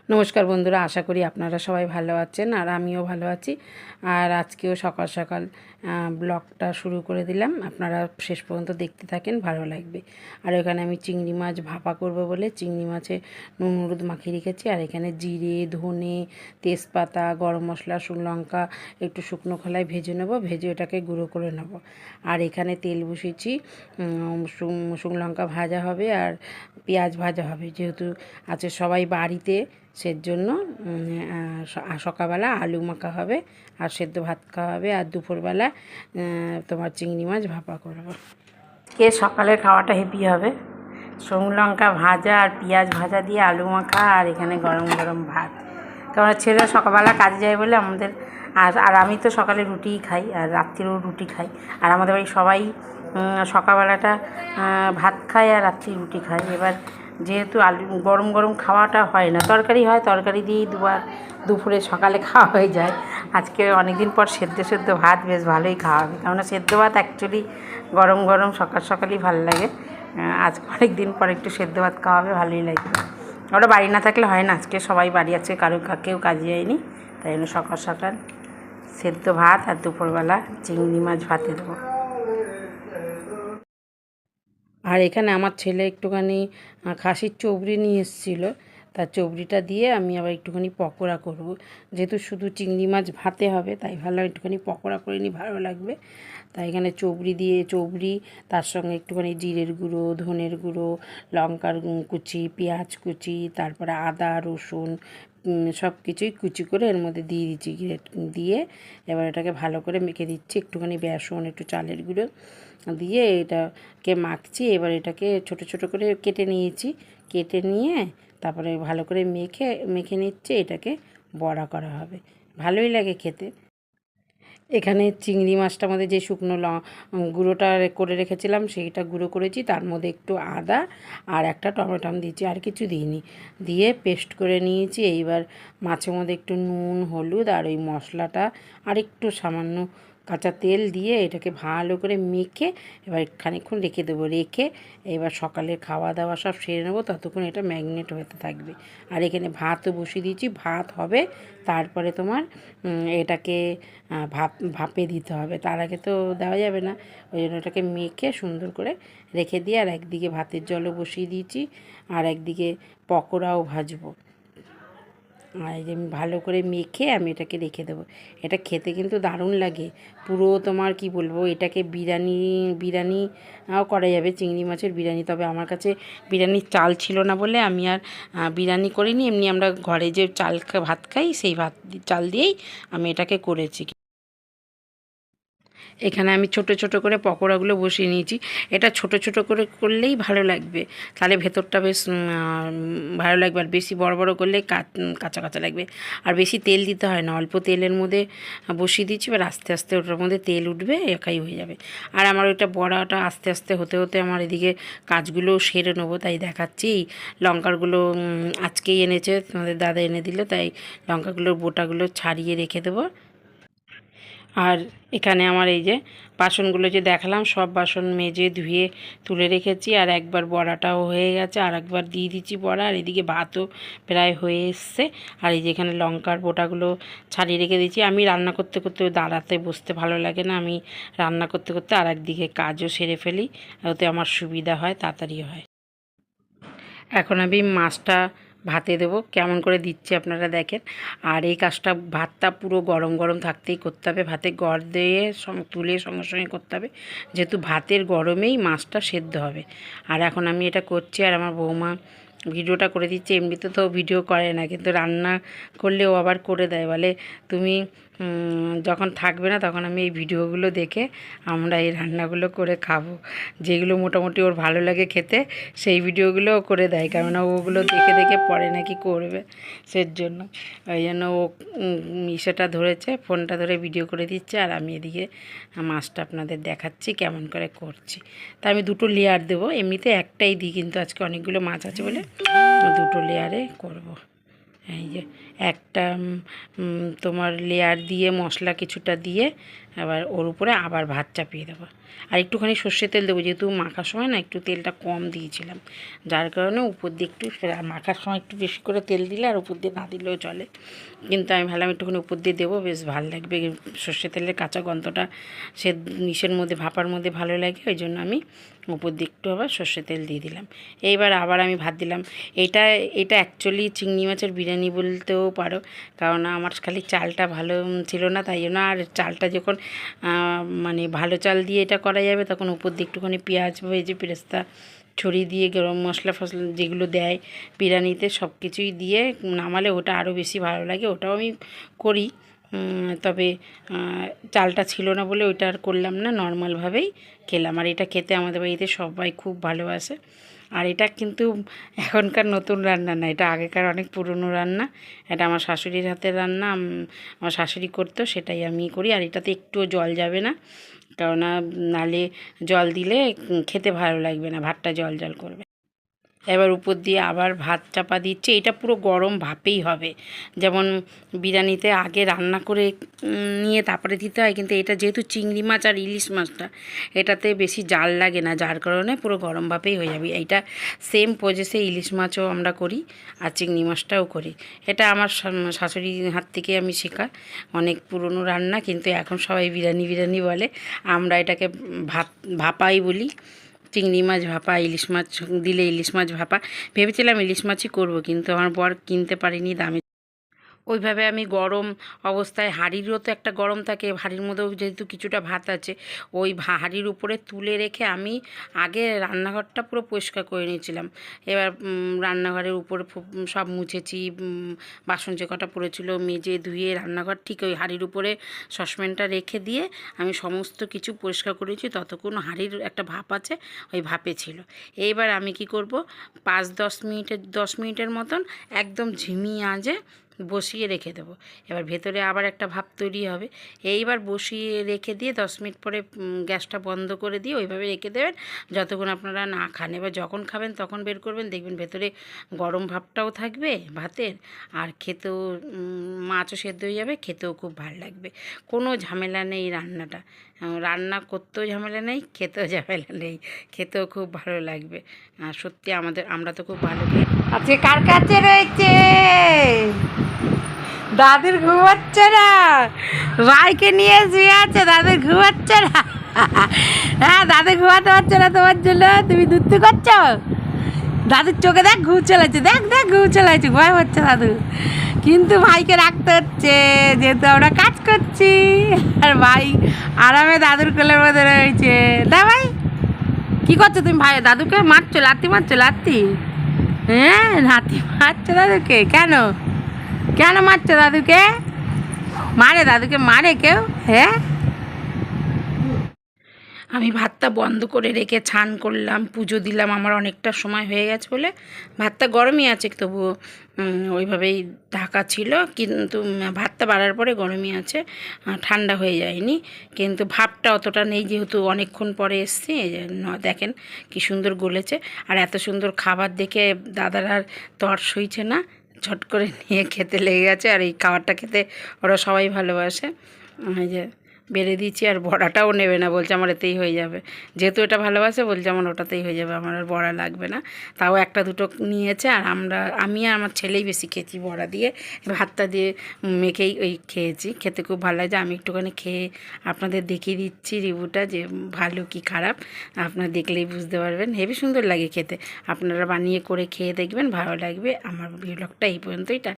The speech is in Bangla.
নমস্কার বন্ধুরা, আশা করি আপনারা সবাই ভালো আছেন আর আমিও ভালো আছি। আর আজকেও সকাল সকাল ব্লগটা শুরু করে দিলাম। আপনারা শেষ পর্যন্ত দেখতে থাকেন, ভালো লাগবে। আর এখানে আমি চিংড়ি মাছ ভাপা করব বলে চিংড়ি মাছে নুন হলুদ মাখিয়ে রেখেছি। আর এখানে জিরে, ধনে, তেজপাতা, গরম মশলা, শুকনো লঙ্কা একটু শুকনো খোলায় ভেজে নেব, ভেজে ওটাকে গুঁড়ো করে নেব। আর এখানে তেল বসিয়েছি, শুকনো লঙ্কা ভাজা হবে আর পেঁয়াজ ভাজা হবে। যেহেতু আছে সবাই বাড়িতে, সেজন্য সকালবেলা আলু মাখা হবে আর সেদ্ধ ভাত খাওয়া হবে। আর দুপুরবেলা তোমার চিংড়ি মাছ ভাপা করবো। কে সকালের খাওয়াটা হেভি হবে, শুকনো লঙ্কা ভাজা আর পেঁয়াজ ভাজা দিয়ে আলু মাখা, আর এখানে গরম গরম ভাত। কারণ ছেলে সকালবেলা কাজে যায় বলে আমাদের, আর আমি তো সকালে রুটিই খাই আর রাত্রিরেও রুটি খাই। আর আমাদের বাড়ি সবাই সকালবেলাটা ভাত খায় আর রাত্রি রুটি খায়। এবার যেহেতু আলু গরম গরম খাওয়াটা হয় না, তরকারি হয়, তরকারি দিয়েই দুপুরে সকালে খাওয়া হয়ে যায়। আজকে অনেকদিন পর সেদ্ধ ভাত বেশ ভালোই খাওয়া হবে, কেননা সেদ্ধ ভাত অ্যাকচুয়ালি গরম গরম সকালই ভালো লাগে। আজকে অনেক দিন পর একটু সেদ্ধ ভাত খাওয়া হবে, ভালোই লাগবে। ওরা বাড়ি না থাকলে হয় না, আজকে সবাই বাড়ি আছে, কেউ কাজে যায়নি, তাই জন্য সকাল সকাল সেদ্ধ ভাত আর দুপুরবেলা চিংড়ি মাছ ভাতে দেবো। আর এখানে আমার ছেলে একটুখানি খাসির চবড়ি নিয়ে এসেছিলো, তার চবড়িটা দিয়ে আমি আবার একটুখানি পকোড়া করব। যেহেতু শুধু চিংড়ি মাছ ভাতে হবে, তাই ভাবলাম একটুখানি পকোড়া করে নিই, ভালো লাগবে। তাই এখানে চবড়ি, তার সঙ্গে একটুখানি জিরের গুঁড়ো, ধনের গুঁড়ো, লঙ্কার কুচি, পেঁয়াজ কুচি, তারপরে আদা রসুন সব কিছুই কুচি করে এর মধ্যে দিয়ে দিচ্ছি, দিয়ে এবার এটাকে ভালো করে মেখে দিচ্ছি। একটুখানি বেসন, একটু চালের গুঁড়ো দিয়ে এটাকে মাখছি। এবার এটাকে ছোট ছোট করে কেটে নিয়েছি, কেটে নিয়ে তারপরে ভালো করে মেখে নিচ্ছে। এটাকে বড়া করা হবে, ভালোই লাগে খেতে। এখানে চিংড়ি মাছটার মধ্যে যে শুকনো গুঁড়োটা করে রেখেছিলাম সেইটা গুঁড়ো করেছি, তার মধ্যে একটু আদা আর একটা টমেটো দিয়েছি, আর কিছু দিইনি, দিয়ে পেস্ট করে নিয়েছি। এইবার মাছের মধ্যে একটু নুন হলুদ আর ওই মশলাটা আর একটু সামান্য কাঁচা তেল দিয়ে এটাকে ভালো করে মেখে এবার খানিকক্ষণ রেখে দেবো। রেখে এবার সকালের খাওয়া দাওয়া সব সেরে নেবো, ততক্ষণ এটা ম্যাগনেট হতে থাকবে। আর এখানে ভাতও বসিয়ে দিয়েছি, ভাত হবে, তারপরে তোমার এটাকে ভাপে দিতে হবে। তার আগে তো দেওয়া যাবে না, ওই জন্য ওটাকে মেখে সুন্দর করে রেখে দিয়ে আর একদিকে ভাতের জলও বসিয়ে দিয়েছি, আর একদিকে পকোড়াও ভাজবো। আর এই যে ভালো করে মেখে আমি এটাকে রেখে দেবো। এটা খেতে কিন্তু দারুণ লাগে, পুরো তোমার কি বলবো, এটাকে বিরিয়ানি করা যাবে, চিংড়ি মাছের বিরিয়ানি। তবে আমার কাছে বিরিয়ানির চাল ছিল না বলে আমি আর বিরিয়ানি করিনি, এমনি আমরা ঘরে যে ভাত খাই সেই চাল দিয়েই আমি এটাকে করেছি। এখানে আমি ছোট ছোট করে পকোড়াগুলো বসিয়ে নিয়েছি। এটা ছোট ছোট করে করলেই ভালো লাগবে, তাহলে ভেতরটা বেশ ভালো লাগবে। আর বেশি বড় বড় করলে কাঁচা কাঁচা লাগবে। আর বেশি তেল দিতে হয় না, অল্প তেলের মধ্যে বসিয়ে দিচ্ছি, এবার আস্তে আস্তে ওটার মধ্যে তেল উঠবে, একাই হয়ে যাবে। আর আমার ওইটা বড়াটা আস্তে আস্তে হতে হতে আমার এদিকে কাজগুলো সেরে নেবো, তাই দেখাচ্ছি। লঙ্কাগুলো আজকেই এনেছে, তোমাদের দাদা এনে দিল, তাই লঙ্কাগুলোর বোটাগুলো ছাড়িয়ে রেখে দেবো। আর এখানে আমার এই যে বাসনগুলো যে দেখালাম, সব বাসন মেজে ধুয়ে তুলে রেখেছি। আর একবার বড়াটাও হয়ে গেছে, আর একবার দিয়ে দিচ্ছি বড়া। আর এদিকে ভাতও প্রায় হয়ে এসছে। আর এই যে এখানে লঙ্কার বোটাগুলো ছাড়িয়ে রেখে দিচ্ছি। আমি রান্না করতে করতে দাঁড়াতে বসতে ভালো লাগে না, আমি রান্না করতে করতে আর একদিকে কাজও সেরে ফেলি, ওতে আমার সুবিধা হয়, তাড়াতাড়ি হয়। এখন আমি মাছটা ভাতে দেবো, কেমন করে দিচ্ছি আপনারা দেখেন। আর এই কাজটা ভাতটা পুরো গরম গরম থাকতেই করতে হবে, ভাতে গড় দিয়ে তুলে সঙ্গে সঙ্গে করতে হবে, যেহেতু ভাতের গরমেই মাছটা সেদ্ধ হবে। আর এখন আমি এটা করছি, আর আমার বৌমা ভিডিওটা করে দিচ্ছে। এমনিতে তো ভিডিও করে না, কিন্তু রান্না করলেও আবার করে দেয়, বলে তুমি যখন থাকবে না তখন আমি এই ভিডিওগুলো দেখে আমরা এই রান্নাগুলো করে খাবো। যেগুলো মোটামুটি ওর ভালো লাগে খেতে, সেই ভিডিওগুলোও করে দেয়, কেননা ওগুলো দেখে দেখে পরে নাকি করবে, সেজন্য ওই জন্য ও ইসেটা ধরেছে, ফোনটা ধরে ভিডিও করে দিচ্ছে। আর আমি এদিকে মাছটা আপনাদের দেখাচ্ছি কেমন করে করছি। তা আমি দুটো লেয়ার দেবো, এমনিতে একটাই দিই, কিন্তু আজকে অনেকগুলো মাছ আছে বলে দুটো লেয়ারে করব। এই যে একটা তোমার লেয়ার দিয়ে মশলা কিছুটা দিয়ে এবার ওর উপরে আবার ভাত চাপিয়ে দেবো। আর একটুখানি সর্ষে তেল দেবো, যেহেতু মাখার সময় না একটু তেলটা কম দিয়েছিলাম, যার কারণে উপর দিয়ে একটু মাখার সময় একটু বেশি করে তেল দিলে আর উপর দিয়ে না দিলেও চলে, কিন্তু আমি ভাবলাম একটুখানি উপর দিয়ে দেবো, বেশ ভালো লাগবে। সর্ষে তেলের কাঁচা গন্ধটা সে ইসের মধ্যে ভাপার মধ্যে ভালো লাগে, ওই জন্য আমি উপর দিয়ে একটু আবার সর্ষে তেল দিয়ে দিলাম। এইবার আবার আমি ভাত দিলাম। এটা এটা অ্যাকচুয়ালি চিংড়ি মাছের বিরিয়ানি বলতেও পারো, কারণ আমার খালি চালটা ভালো ছিল না, তাই জন্য। আর চালটা যখন মানে ভালো চাল দিয়ে এটা করা যাবে, তখন উপর দিয়ে একটুখানি পেঁয়াজ ভেজে পেরেস্তা ছড়িয়ে দিয়ে গরম মশলা ফসলা যেগুলো দেয় বিরিয়ানিতে সব কিছুই দিয়ে নামালে ওটা আরও বেশি ভালো লাগে। ওটাও আমি করি, তবে চালটা ছিল না বলে ওইটা আর করলাম না, নর্মালভাবেই খেলাম। আর এটা খেতে আমাদের বাড়িতে সবাই খুব ভালোবাসে। আর এটা কিন্তু এখনকার নতুন রান্না না, এটা আগেকার অনেক পুরনো রান্না। এটা আমার শাশুড়ির হাতের রান্না, আমার শাশুড়ি করতো, সেটাই আমি করি। আর এটাতে একটুও জল যাবে না, কেননা নালে জল দিলে খেতে ভালো লাগবে না, ভাতটা জল জল করবে। এবার উপর দিয়ে আবার ভাত চাপা দিচ্ছে। এটা পুরো গরম ভাপেই হবে, যেমন বিরিয়ানিতে আগে রান্না করে নিয়ে তারপরে দিতে হয়, কিন্তু এটা যেহেতু চিংড়ি মাছ আর ইলিশ মাছটা, এটাতে বেশি জাল লাগে না, যার কারণে পুরো গরম ভাপেই হয়ে যাবে। এইটা সেম প্রসেসে ইলিশ মাছও আমরা করি আর চিংড়ি মাছটাও করি। এটা আমার শাশুড়ির হাত থেকে আমি শেখা, অনেক পুরনো রান্না, কিন্তু এখন সবাই বিরিয়ানি বিরিয়ানি বলে, আমরা এটাকে ভাপাই বলি। চিংড়ি মাছ ভাপা, ইলিশ মাছ দিলে ইলিশ মাছ ভাপা। ভেবেছিলাম ইলিশ মাছই করব, কিন্তু আমার বর কিনতে পারিনি, দামে। ওইভাবে আমি গরম অবস্থায়, হাঁড়িরও তো একটা গরম থাকে, হাঁড়ির মধ্যেও যেহেতু কিছুটা ভাত আছে, ওই হাঁড়ির উপরে তুলে রেখে আমি আগে রান্নাঘরটা পুরো পরিষ্কার করে নিয়েছিলাম। এবার রান্নাঘরের উপরে সব মুছেছি, বাসন যে কটা পড়েছিল মেজে ধুয়ে রান্নাঘর ঠিক ওই হাঁড়ির উপরে সসপ্যানটা রেখে দিয়ে আমি সমস্ত কিছু পরিষ্কার করেছি। ততক্ষণ হাঁড়ির একটা ভাপ আছে, ওই ভাপে ছিল। এইবার আমি কি করব, 5-10 মিনিটের মতন একদম ঝিমিয়ে আঁচে বসিয়ে রেখে দেবো। এবার ভেতরে আবার একটা ভাপ তৈরি হবে। এইবার বসিয়ে রেখে দিয়ে 10 মিনিট পরে গ্যাসটা বন্ধ করে দিয়ে ওইভাবে রেখে দেবেন যতক্ষণ আপনারা না খান। এবার যখন খাবেন তখন বের করবেন, দেখবেন ভেতরে গরম ভাবটাও থাকবে ভাতের, আর খেতেও মাছও সেদ্ধ হয়ে যাবে, খেতেও খুব ভালো লাগবে। কোনো ঝামেলা নেই রান্নাটা, রান্না করতেও ঝামেলা নেই, খেতেও ঝামেলা নেই, খেতেও খুব ভালো লাগবে। সত্যি আমরা তো খুব ভালো খাই। আজকে কার কাছে রয়েছে? দাদুর ঘুমাচ্ছে না, ভাইকে নিয়ে শুয়ে আছে, দাদুর ঘুমাচ্ছে না। হ্যাঁ, দাদু ঘুমাতে পারছে না তোমার জন্য, তুমি দুধ করছো। দাদুর চোখে দেখ ঘু চলেছে, দেখ দেখ ঘু চলেছে, ভয় হচ্ছে দাদু, কিন্তু ভাইকে রাখতে হচ্ছে যেহেতু আমরা কাজ করছি। আর ভাই আরামে দাদুর কোলের মধ্যে রয়েছে। না ভাই, কী করছো তুমি? ভাই দাদুকে মারছো, লাত্তি মারছো, লাত্তি? হ্যাঁ, লাত্তি মারছো দাদুকে? কেন কেন মারছো দাদুকে? মারে দাদুকে, মারে কেউ? হ্যাঁ, আমি ভাতটা বন্ধ করে রেখে ছান করলাম, পুজো দিলাম, আমার অনেকটা সময় হয়ে গেছে বলে। ভাতটা গরমই আছে, তবুও ওইভাবেই ঢাকা ছিল, কিন্তু ভাতটা বাড়ার পরে গরমই আছে, ঠান্ডা হয়ে যায়নি। কিন্তু ভাপটা অতটা নেই, যেহেতু অনেকক্ষণ পরে এসছি। দেখেন কি সুন্দর গলেছে। আর এত সুন্দর খাবার দেখে দাদার আর তর সইছে না, ঝট করে নিয়ে খেতে লেগে গেছে। আর এই খাবারটা খেতে ওরা সবাই ভালোবাসে। এই যে বেড়ে দিচ্ছি, আর বড়াটাও নেবে না, বলছে আমার এতেই হয়ে যাবে। যেহেতু এটা ভালোবাসে, বলছে আমার ওটাতেই হয়ে যাবে, আমার আর বড়া লাগবে না। তাও একটা দুটো নিয়েছে, আর আমি আর আমার ছেলেই বেশি খেয়েছি বড়া দিয়ে, ভাতটা দিয়ে মেখেই ওই খেয়েছি। খেতে খুব ভালো লাগছে। আমি একটুখানি খেয়ে আপনাদের দেখিয়ে দিচ্ছি রিভিউটা, যে ভালো কি খারাপ আপনারা দেখলেই বুঝতে পারবেন। হেবি সুন্দর লাগে খেতে, আপনারা বানিয়ে করে খেয়ে দেখবেন, ভালো লাগবে। আমার ভিডিওটা এই পর্যন্তই।